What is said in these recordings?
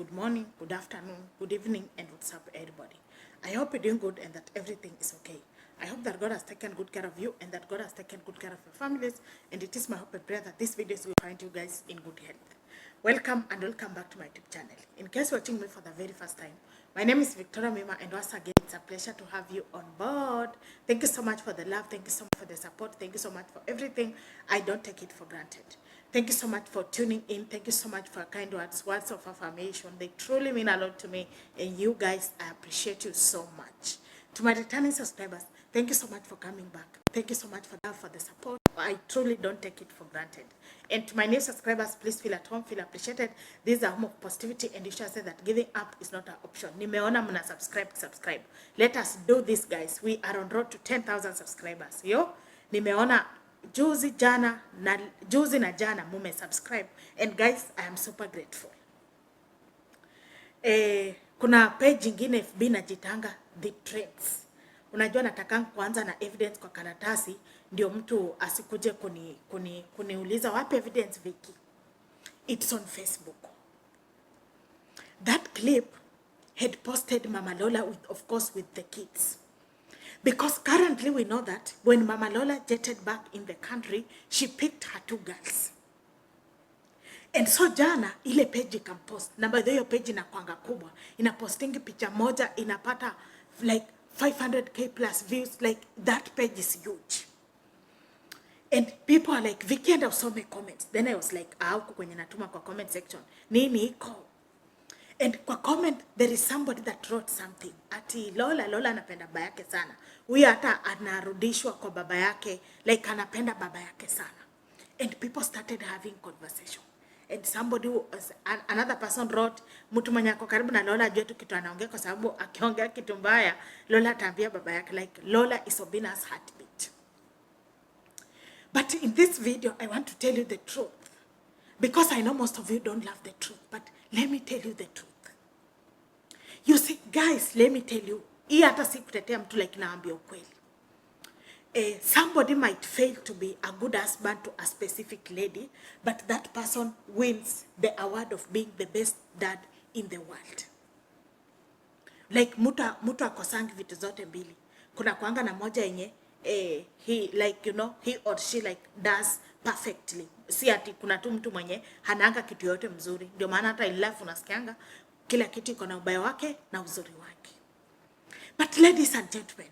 good morning, good afternoon, good evening, and what's up, everybody. I hope you're doing good and that everything is okay. I hope that God has taken good care of you and that God has taken good care of your families. And it is my hope and prayer that this video will find you guys in good health. Welcome and welcome back to my YouTube channel. In case you're watching me for the very first time, my name is Victoria Mima, and once again, it's a pleasure to have you on board. Thank you so much for the love. Thank you so much for the support. Thank you so much for everything. I don't take it for granted. Thank you so much for tuning in. Thank you so much for kind words of affirmation. They truly mean a lot to me. And you guys, I appreciate you so much. To my returning subscribers, thank you so much for coming back. Thank you so much for the support. I truly don't take it for granted. And to my new subscribers, please feel at home, feel appreciated. This is a home of positivity, and you shall say that giving up is not an option. Nimeona mna subscribe. Let us do this, guys. We are on road to 10,000 subscribers. Yo, nimeona juzi na jana mume subscribe, and guys, I am super grateful. Kuna page ingine FB najitanga the trends. Unajua nataka kuanza na evidence kwa karatasi ndio mtu asikuje kuniuliza wapi evidence Vicky. It's on Facebook. That clip had posted Mama Lola of course with the kids. Because currently we know that when Mama Lola jetted back in the country, she picked her 2 girls. And so jana, ile page ikampost. Na by the way, page inakuanga kubwa. Inapostingi picha moja, inapata like 500k plus views. Like that page is huge. And people are like, Vicky, and I saw my comments. Then I was like, huku kwenye natuma kwa comment section. Nini iko? And kwa comment, there is somebody that wrote something. Ati Lola anapenda baba yake sana. Huyu hata anarudishwa kwa baba yake. Like anapenda baba yake sana. And people started having conversation. And somebody another person wrote, mtu mwenye ako karibu na Lola ajue tu kitu anaongea kwa sababu akiongea kitu mbaya, Lola ataambia baba yake. Like Lola is Obina's heartbeat. But in this video, I want to tell you the truth. Because I know most of you don't love the truth. But let me tell you the truth. You see, guys, let me tell you. Hii hata si kutetea mtu like naambia ukweli. Somebody might fail to be a good husband to a specific lady, but that person wins the award of being the best dad in the world. Like mutu akosangi vitu zote mbili. Kuna kuanga na moja yenye he like he or she like does perfectly. Si ati kuna tu mtu mwenye hananga kitu yote mzuri. Ndio maana hata in life unasikianga kila kitu iko na ubaya wake na uzuri wake. But ladies and gentlemen,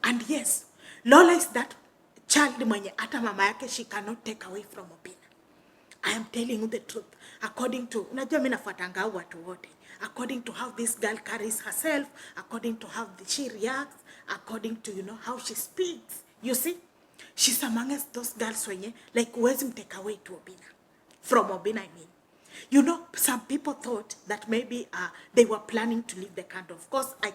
and yes, Lola is that child mwenye hata mama yake she cannot take away from Obina. I am telling you the truth. According to, unajua mimi nafuatanga watu wote. According to how this girl carries herself, according to how she reacts, according to how she speaks. You see, she's amongst those girls wenye like huwezi mtake away to Obina. From Obina, I mean. Some people thought that maybe they were planning to leave the country. Of course, I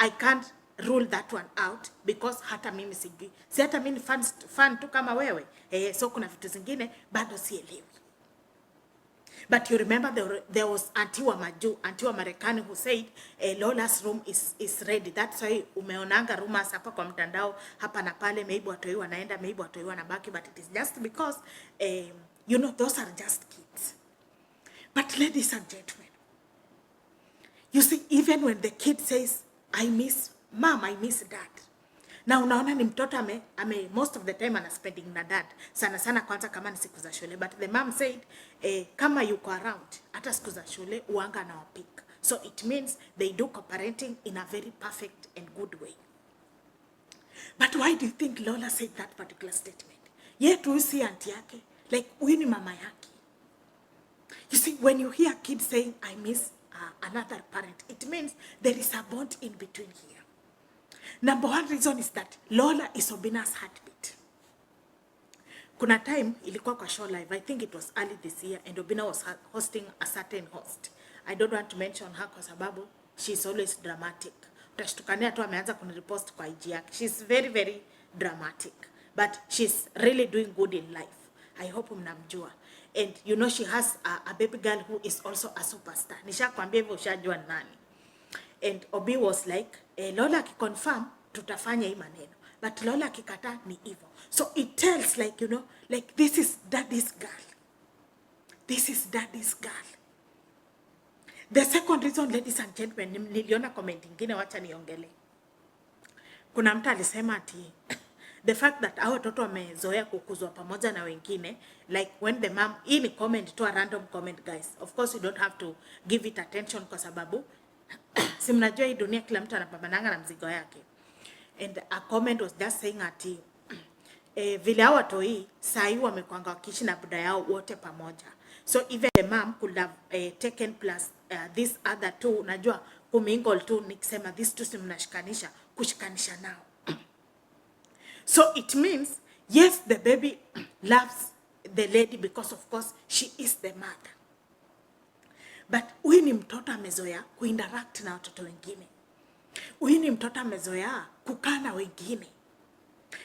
can't rule that one out because hata mimi sijui. Si hata mimi fan tu kama wewe. So kuna vitu zingine bado sielewi. But you remember there was Auntie wa Marekani who said Lola's room is ready. That's why umeonanga rumors hapa kwa mtandao hapa na pale, maybe watoi wanaenda, maybe watoi wanabaki, but it is just because those are just kids. But ladies and gentlemen, you see, even when the kid says, I miss mom, I miss dad. Now unaona ni mtoto ame most of the time ana spending na dad. Sana kwanza kama ni siku za shule. But the mom said, kama yuko around, hata siku za shule uanga na wapik. So it means they do co-parenting in a very perfect and good way. But why do you think Lola said that particular statement? Yet we see auntie yake, like huyu ni mama yake. You see, when you hear kids saying, I miss another parent, it means there is a bond in between here. Number one reason is that Lola is Obina's heartbeat. Kuna time ilikuwa kwa show live, I think it was early this year, and Obina was hosting a certain host. I don't want to mention her kwa sababu she's always dramatic. Utashtukania tu ameanza kunirepost kwa IG yake. She's very, very dramatic. But she's really doing good in life. I hope mnamjua. And she has a baby girl who is also a superstar. Nishakwambia hivyo ushajua nani. And Obi was like, Lola akiconfirm tutafanya hii maneno. But Lola akikataa ni hivyo. So it tells like, like this is daddy's girl. This is daddy's girl. The second reason, ladies and gentlemen, niliona comment ingine, wacha niongele. Kuna mtu alisema ati the fact that our watoto wamezoea kukuzwa pamoja na wengine, like when the mom, hii ni comment tu, a random comment guys, of course you don't have to give it attention kwa sababu si mnajua hii dunia kila mtu anapambananga na mzigo yake. And a comment was just saying ati vile hao watoi sahi wamekwanga wakiishi na buda yao wote pamoja, so even the mom could have taken plus this other two, unajua kumingle tu, nikisema these two simnashikanisha kushikanisha nao. So it means yes, the baby loves the lady because of course she is the mother, but huyu ni mtoto amezoea kuinteract na watoto wengine, huyu ni mtoto amezoea kukaa na wengine,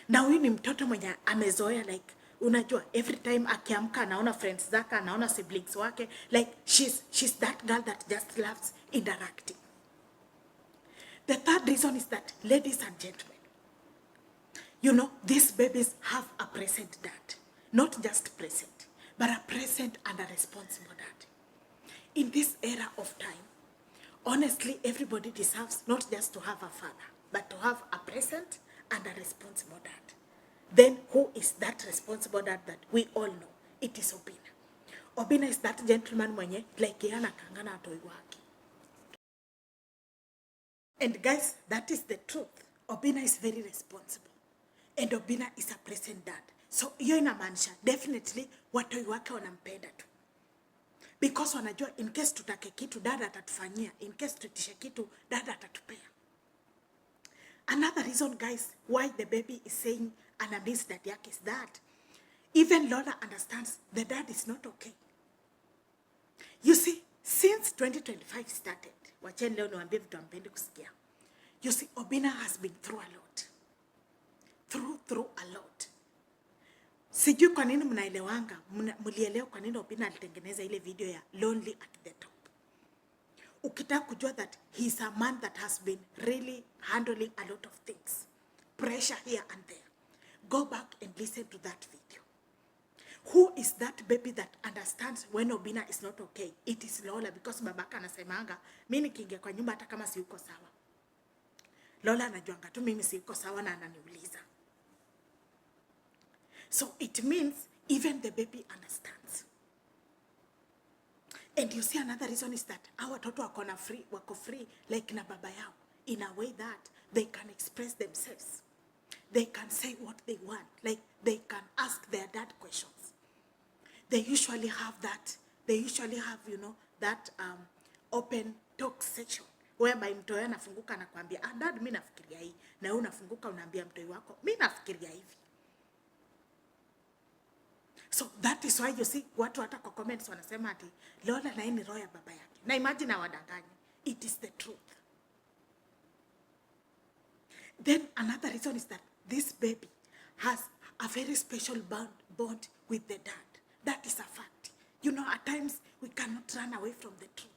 na huyu ni mtoto mwenye amezoea like, unajua every time akiamka anaona friends zake, anaona siblings wake, like she's that girl that just loves interacting. The third reason is that, ladies and gentlemen, you know, these babies have a present dad, not just present, but a present and a responsible dad. In this era of time, honestly, everybody deserves not just to have a father, but to have a present and a responsible dad. Then who is that responsible dad that we all know? It is Obina. Obina is that gentleman mwenye like yana kangana atoi wake. And guys, that is the truth. Obina is very responsible. And Obina is a present dad. So hiyo inamaanisha definitely watoi wake wanampenda tu. Because wanajua in case tutake kitu dada atatufanyia, in case tutishe kitu dada atatupea. Another reason, guys, why the baby is saying anamiss dad yake is that even Lola understands the dad is not okay. You see, since 2025 started, wacheni leo niwaambie vitu ampendi kusikia. You see, Obina has been through a lot. Through a lot. Sijui kwa nini mnaelewanga, mlielewa kwa nini Obina alitengeneza ile video ya Lonely at the Top. Ukitaka kujua that he is a man that has been really handling a lot of things, pressure here and there, go back and listen to that video. Who is that baby that understands when Obina is not okay? It is Lola, because babaka anasemanga mimi nikiingia kwa nyumba hata kama siyuko sawa, Lola anajuanga tu mimi siyuko sawa na ananiuliza. So it means even the baby understands. And you see, another reason is that our watoto wako free like na baba yao, in a way that they can express themselves. They can say what they want, like they can ask their dad questions. They usually have, you know, that open talk section whereby mtoi anafunguka na kuambia, dad mimi nafikiria hii, na wewe unafunguka unaambia mtoi wako mimi nafikiria hivi. So that is why you see watu hata kwa comments wanasema ati Lola na yeye ni roho ya baba yake. Na imagine na wadanganyi. It is the truth. Then another reason is that this baby has a very special bond with the dad. That is a fact. You know, at times we cannot run away from the truth.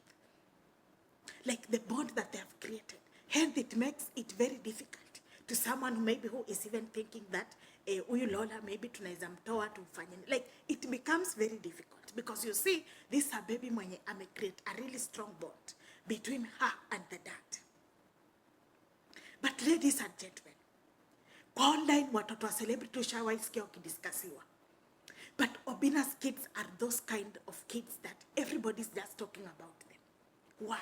Like the bond that they have created. Hence it makes it very difficult to someone who is even thinking that huyu Lola maybe tunaweza mtoa tumfanye. Like it becomes very difficult because you see this a baby mwenye create a really strong bond between her and the dad. But ladies and gentlemen, kwa online watoto wa celebrity ushawaisikia wakidiskasiwa. But Obina's kids are those kind of kids that everybody's just talking about them. Why?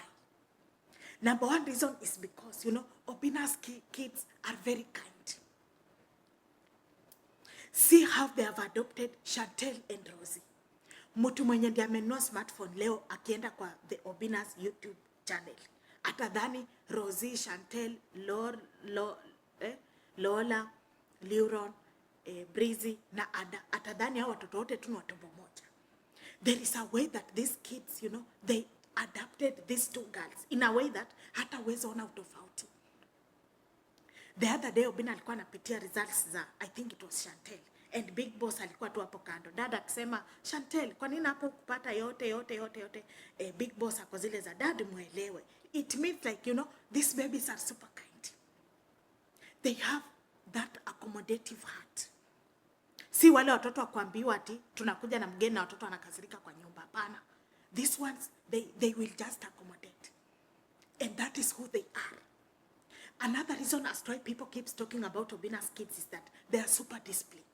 Number one reason is because, you know, Obina's kids are very kind. See how they have adopted Chantel and Rosie. Mtu mwenye ndiye amenunua smartphone leo akienda kwa the Obina's YouTube channel, atadhani Rosie, Chantel, Lola, Liron, Breezy na Ada, atadhani hao watoto wote tu ni watumbo moja. There is a way that these kids, you know, they adapted these two girls in a way that hata uwezo ona utofauti. The other day Obina alikuwa anapitia results za, I think it was Chantel, and Big Boss alikuwa tu hapo kando. Dada akisema, Chantel, kwa nini hapo kupata yote? Big Boss ako zile za dad muelewe. It means like, you know, these babies are super kind. They have that accommodative heart. Si wale watoto wa kuambiwa ati tunakuja na mgeni na watoto wanakasirika kwa nyumba, hapana. These ones, they will just accommodate. And that is who they are. Another reason as to why people keeps talking about Obina's kids is that they are super disciplined.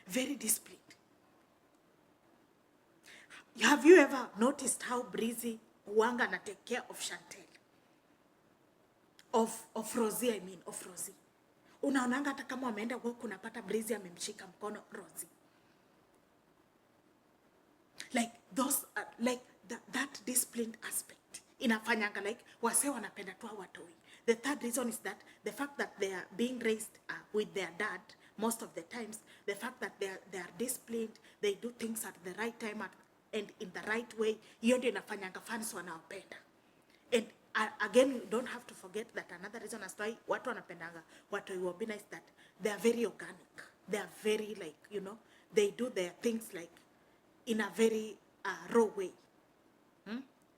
Very disciplined. Have you ever noticed how Breezy Wanga na take care of Chantel? Of Rosie, I mean, of Rosie. Unaonanga hata kama wameenda huko unapata Breezy amemshika mkono Rosie. Like those, like that disciplined aspect. Inafanyanga like wase wanapenda tu watoi. The third reason is that the fact that they are being raised with their dad most of the times, the fact that they are disciplined, they do things at the right time and in the right way, hiyo ndio inafanyanga fans wanawapenda. And again, you don't have to forget that another reason as to why watu wanapendanga watoi wa Obina is that they are very organic. They are very like, you know, they do their things like in a very raw way.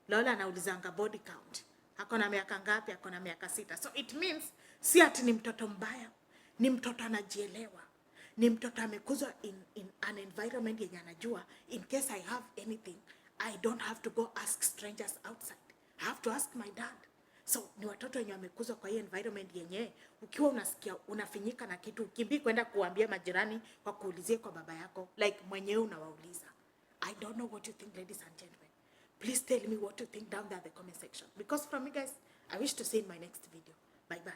Lola anaulizanga body count. Hakona miaka ngapi? Hakona miaka 6. So it means si ati ni mtoto mbaya, ni mtoto anajielewa. Ni mtoto amekuzwa in an environment yenye anajua in case I have anything, I don't have to go ask strangers outside. I have to ask my dad. So ni watoto wenye wamekuzwa kwa hii environment yenye ukiwa unasikia unafinyika na kitu ukimbii kwenda kuambia majirani kwa kuulizie kwa baba yako like mwenyewe unawauliza. I don't know what you think, ladies and gentlemen. Please tell me what you think down there in the comment section. Because from you guys, I wish to see in my next video. Bye bye.